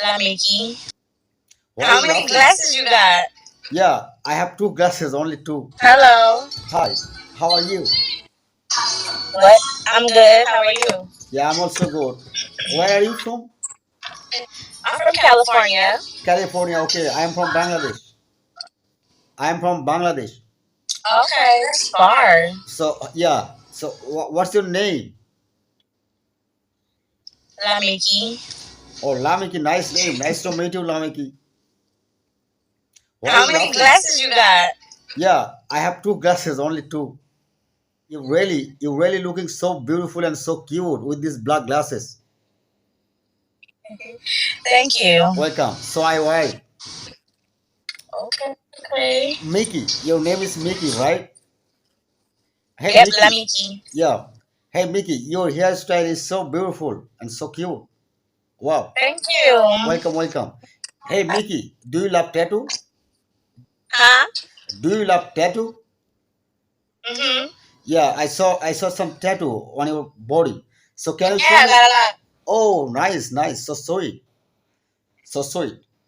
La Mickey. Why How you many laughing? glasses you got? Yeah, I have two glasses, only two. Hello. Hi, how are you? What? I'm good. How are you? Yeah, I'm also good. Where are you from? I'm from California. California. Okay, I am from Bangladesh. I am from Bangladesh. Okay, that's far. So yeah. So what's your name? La Mickey. Oh, Lamiki. Nice name. Nice to meet you, Lamiki. Why How you many laughing? glasses you got? Yeah, I have two glasses, only two. You really looking so beautiful and so cute with these black glasses. Thank you. Welcome. So I write. Okay. Okay. Mickey. Your name is Mickey, right? Hey Yep, La Mickey. Mickey. Yeah. Hey Mickey, your hairstyle is so beautiful and so cute. Wow. Thank you. Welcome, welcome. Hey Mickey, do you love tattoo? Huh? Do you love tattoo? Mm-hmm. Yeah, I saw some tattoo on your body. So can you Yeah, show I me? got a lot. Oh, nice, nice. So sweet. So sweet.